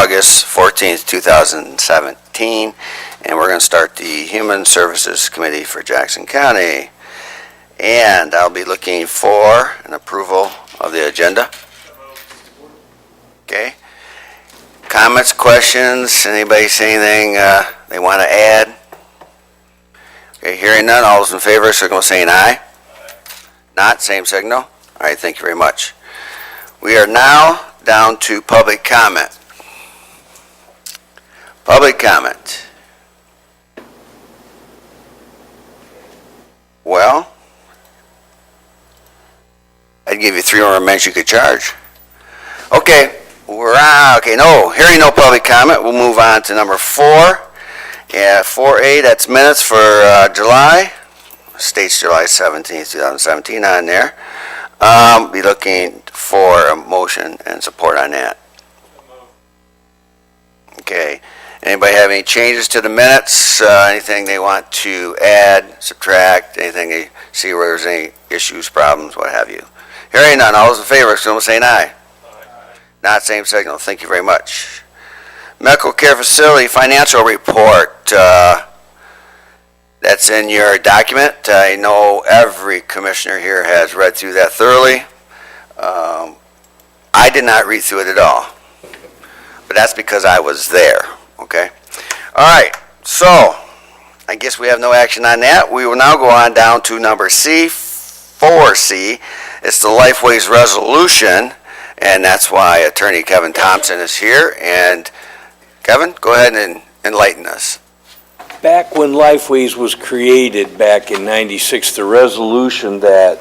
August 14th, 2017, and we're going to start the Human Services Committee for Jackson County. And I'll be looking for an approval of the agenda. Okay. Comments, questions, anybody say anything they want to add? Okay, hearing none, all those in favor, signal saying aye. Not, same signal. All right, thank you very much. We are now down to public comment. Public comment. Well, I'd give you 3 more minutes you could charge. Okay, we're on. Okay, no, hearing no public comment, we'll move on to number 4. Yeah, 4A, that's minutes for July. States July 17th, 2017 on there. Be looking for a motion and support on that. Okay. Anybody have any changes to the minutes? Anything they want to add, subtract, anything they see where there's any issues, problems, what have you? Hearing none, all those in favor, signal saying aye. Not same signal. Thank you very much. Medical Care Facility Financial Report. That's in your document. I know every commissioner here has read through that thoroughly. I did not read through it at all, but that's because I was there, okay? All right, so I guess we have no action on that. We will now go on down to number C, 4C. It's the Lifeways Resolution, and that's why Attorney Kevin Thompson is here. And Kevin, go ahead and enlighten us. Back when Lifeways was created back in '96, the resolution that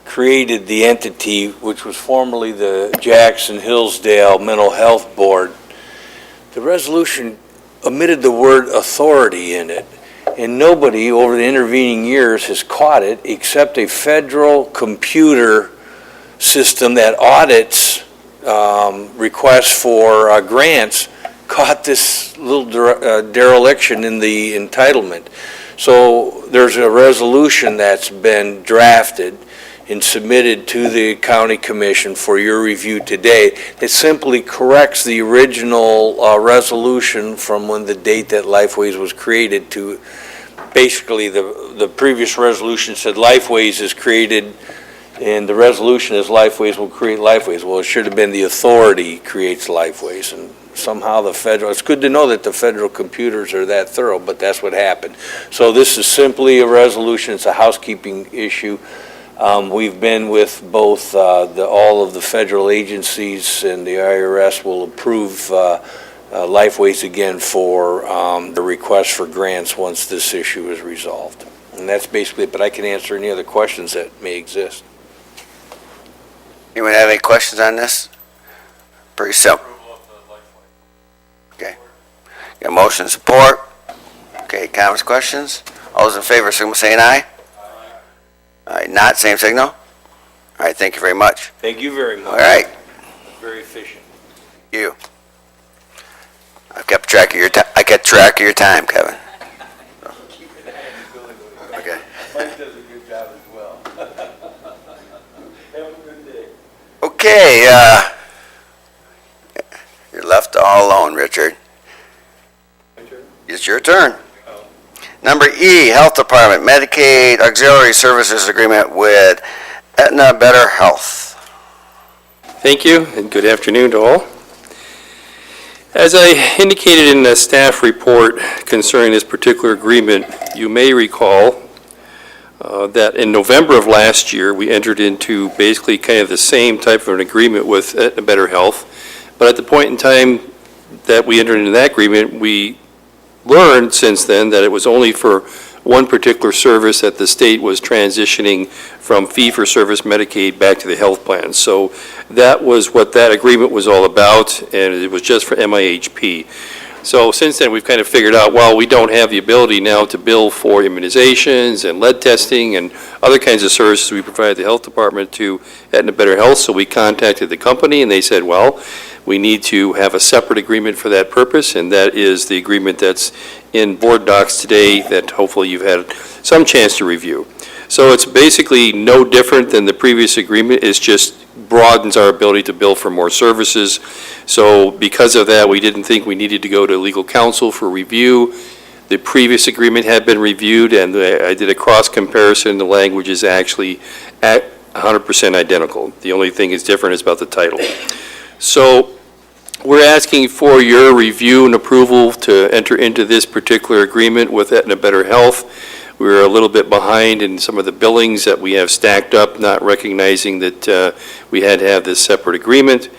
created the entity, which was formerly the Jackson-Hillsdale Mental Health Board, the resolution omitted the word authority in it, and nobody over the intervening years has caught it except a federal computer system that audits requests for grants caught this little dereliction in the entitlement. So there's a resolution that's been drafted and submitted to the county commission for your review today. It simply corrects the original resolution from when the date that Lifeways was created to basically the previous resolution said Lifeways is created and the resolution is Lifeways will create Lifeways. Well, it should have been the authority creates Lifeways, and somehow the federal, it's good to know that the federal computers are that thorough, but that's what happened. So this is simply a resolution, it's a housekeeping issue. We've been with both all of the federal agencies, and the IRS will approve Lifeways again for the request for grants once this issue is resolved. And that's basically it, but I can answer any other questions that may exist. Anyone have any questions on this? Pretty simple. Okay. Got motion and support. Okay, comments, questions? All those in favor, signal saying aye. All right, not same signal. All right, thank you very much. Thank you very much. All right. Very efficient. You. I kept track of your time. I kept track of your time, Kevin. Okay. Mike does a good job as well. Have a good day. Okay, you're left all alone, Richard. It's your turn. Number E, Health Department, Medicaid Auxiliary Services Agreement with Aetna Better Health. Thank you, and good afternoon to all. As I indicated in the staff report concerning this particular agreement, you may recall that in November of last year, we entered into basically kind of the same type of an agreement with Aetna Better Health. But at the point in time that we entered into that agreement, we learned since then that it was only for one particular service that the state was transitioning from fee-for-service Medicaid back to the health plan. So that was what that agreement was all about, and it was just for MIHP. So since then, we've kind of figured out, well, we don't have the ability now to bill for immunizations and lead testing and other kinds of services we provide the health department to Aetna Better Health. So we contacted the company, and they said, well, we need to have a separate agreement for that purpose, and that is the agreement that's in board docs today that hopefully you've had some chance to review. So it's basically no different than the previous agreement. It's just broadens our ability to bill for more services. So because of that, we didn't think we needed to go to legal counsel for review. The previous agreement had been reviewed, and I did a cross comparison. The language is actually at 100% identical. The only thing is different is about the title. So we're asking for your review and approval to enter into this particular agreement with Aetna Better Health. We were a little bit behind in some of the billings that we have stacked up, not recognizing that we had to have this separate agreement.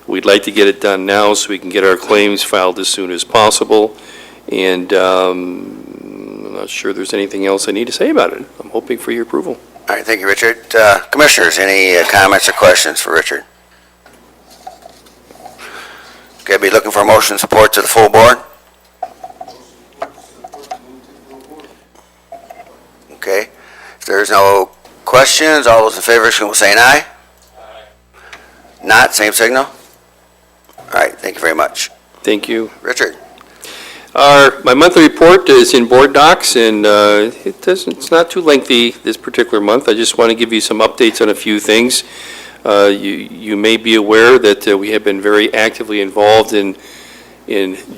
We'd like to get it done now so we can get our claims filed as soon as possible. And I'm not sure there's anything else I need to say about it. I'm hoping for your approval. All right, thank you, Richard. Commissioners, any comments or questions for Richard? Okay, be looking for a motion of support to the full board. Okay, if there's no questions, all those in favor, will say an aye. Not, same signal. All right, thank you very much. Thank you. Richard? My monthly report is in board docs, and it's not too lengthy this particular month. I just want to give you some updates on a few things. You may be aware that we have been very actively involved in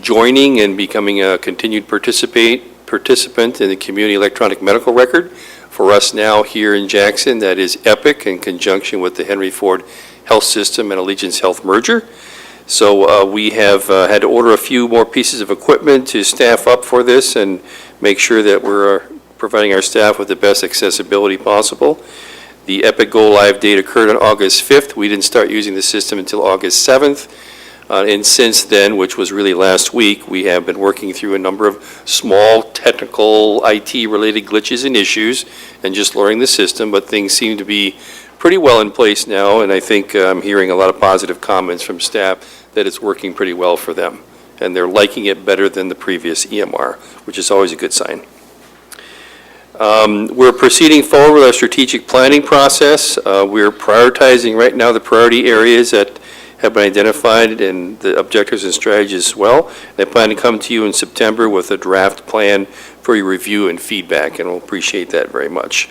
joining and becoming a continued participant in the community electronic medical record. For us now here in Jackson, that is EPIC in conjunction with the Henry Ford Health System and Allegiance Health merger. So we have had to order a few more pieces of equipment to staff up for this and make sure that we're providing our staff with the best accessibility possible. The EPIC Go Live date occurred on August 5th. We didn't start using the system until August 7th. And since then, which was really last week, we have been working through a number of small technical IT-related glitches and issues and just learning the system, but things seem to be pretty well in place now, and I think I'm hearing a lot of positive comments from staff that it's working pretty well for them. And they're liking it better than the previous EMR, which is always a good sign. We're proceeding forward with our strategic planning process. We're prioritizing right now the priority areas that have been identified and the objectives and strategies as well. And I plan to come to you in September with a draft plan for your review and feedback, and we'll appreciate that very much.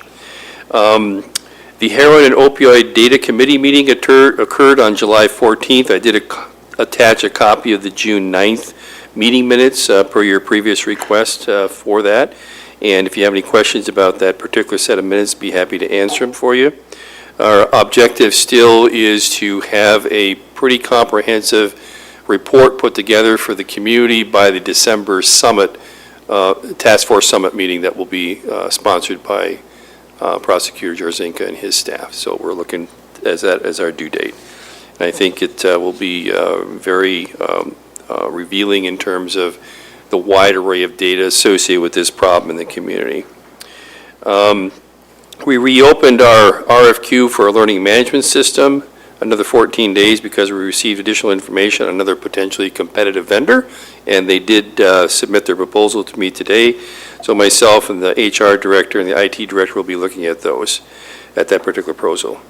The Heroin and Opioid Data Committee meeting occurred on July 14th. I did attach a copy of the June 9th meeting minutes per your previous request for that. And if you have any questions about that particular set of minutes, be happy to answer them for you. Our objective still is to have a pretty comprehensive report put together for the community by the December summit, task force summit meeting that will be sponsored by Prosecutor Jarzinka and his staff. So we're looking as that as our due date. And I think it will be very revealing in terms of the wide array of data associated with this problem in the community. We reopened our RFQ for a learning management system another 14 days because we received additional information on another potentially competitive vendor, and they did submit their proposal to me today. So myself and the HR director and the IT director will be looking at those, at that particular proposal.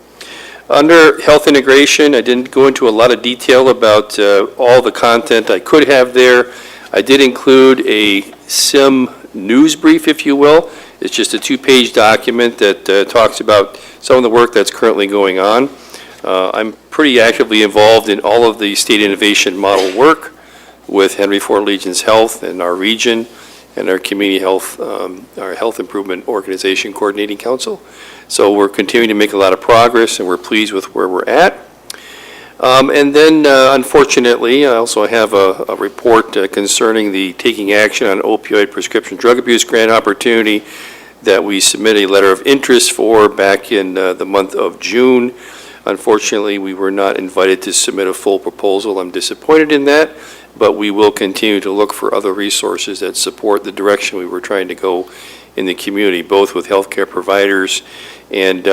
Under health integration, I didn't go into a lot of detail about all the content I could have there. I did include a SIM news brief, if you will. It's just a 2-page document that talks about some of the work that's currently going on. I'm pretty actively involved in all of the state innovation model work with Henry Ford Allegiance Health and our region and our community health, our health improvement organization coordinating council. So we're continuing to make a lot of progress and we're pleased with where we're at. And then, unfortunately, I also have a report concerning the taking action on opioid prescription drug abuse grant opportunity that we submitted a letter of interest for back in the month of June. Unfortunately, we were not invited to submit a full proposal. I'm disappointed in that, but we will continue to look for other resources that support the direction we were trying to go in the community, both with healthcare providers and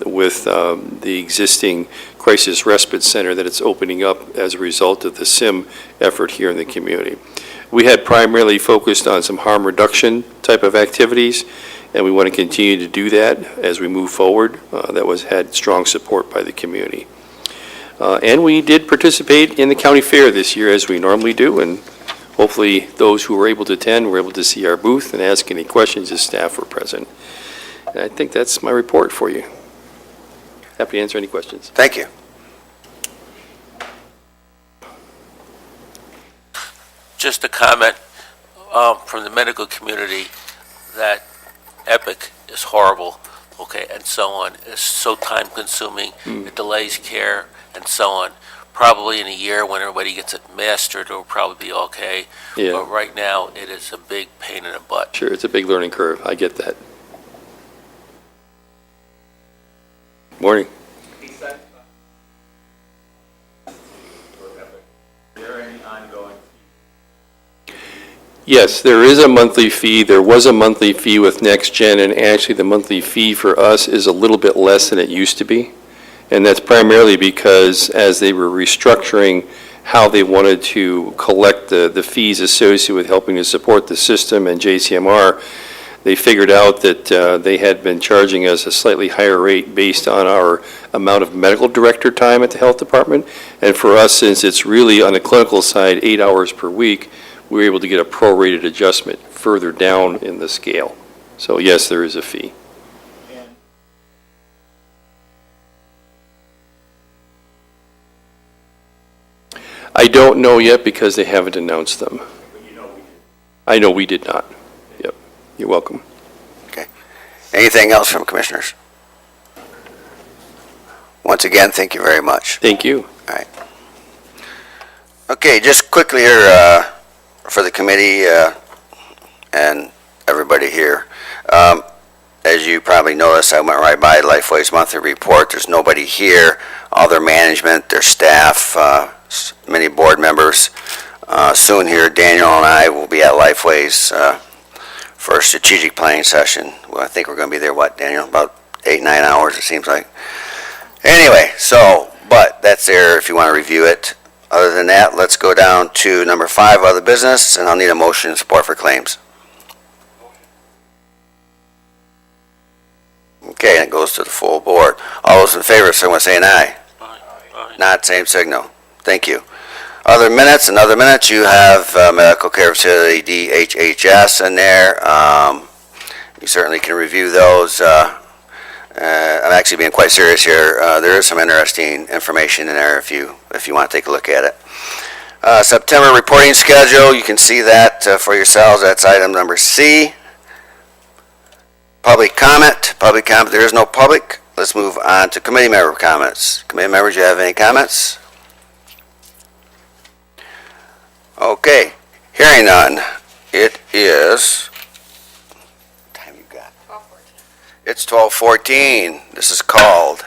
with the existing crisis respite center that it's opening up as a result of the SIM effort here in the community. We had primarily focused on some harm reduction type of activities, and we want to continue to do that as we move forward. That had strong support by the community. And we did participate in the county fair this year as we normally do, and hopefully those who were able to attend were able to see our booth and ask any questions as staff were present. And I think that's my report for you. Happy to answer any questions. Thank you. just a comment from the medical community that Epic is horrible, okay, and so on. It's so time-consuming, it delays care, and so on. Probably in a year when everybody gets it mastered, it'll probably be okay. Yeah. But right now, it is a big pain in the butt. Sure, it's a big learning curve. I get that. Morning. Yes, there is a monthly fee. There was a monthly fee with NextGen, and actually the monthly fee for us is a little bit less than it used to be. And that's primarily because as they were restructuring how they wanted to collect the fees associated with helping to support the system and JCMR, they figured out that they had been charging us a slightly higher rate based on our amount of medical director time at the health department. And for us, since it's really on the clinical side, 8 hours per week, we were able to get a prorated adjustment further down in the scale. So yes, there is a fee. I don't know yet because they haven't announced them. I know we did not. Yep. You're welcome. Anything else from commissioners? Once again, thank you very much. Thank you. Okay, just quickly here for the committee and everybody here. As you probably noticed, I went right by Lifeways monthly report. There's nobody here. All their management, their staff, many board members. Soon here, Daniel and I will be at Lifeways for a strategic planning session. Well, I think we're going to be there, what, Daniel? About 8-9 hours, it seems like. Anyway, but that's there if you want to review it. Other than that, let's go down to number 5, other business, and I'll need a motion and support for claims. Okay, and it goes to the full board. All those in favor, someone saying aye. Aye. Not, same signal. Thank you. Other minutes, you have medical care facility DHHS in there. You certainly can review those. I'm actually being quite serious here. There is some interesting information in there if you want to take a look at it. September reporting schedule, you can see that for yourselves. That's item number C. Public comment, there is no public. Let's move on to committee member comments. Committee members, you have any comments? Okay, hearing none. It is, what time you got? 12:14. It's 12:14. This is called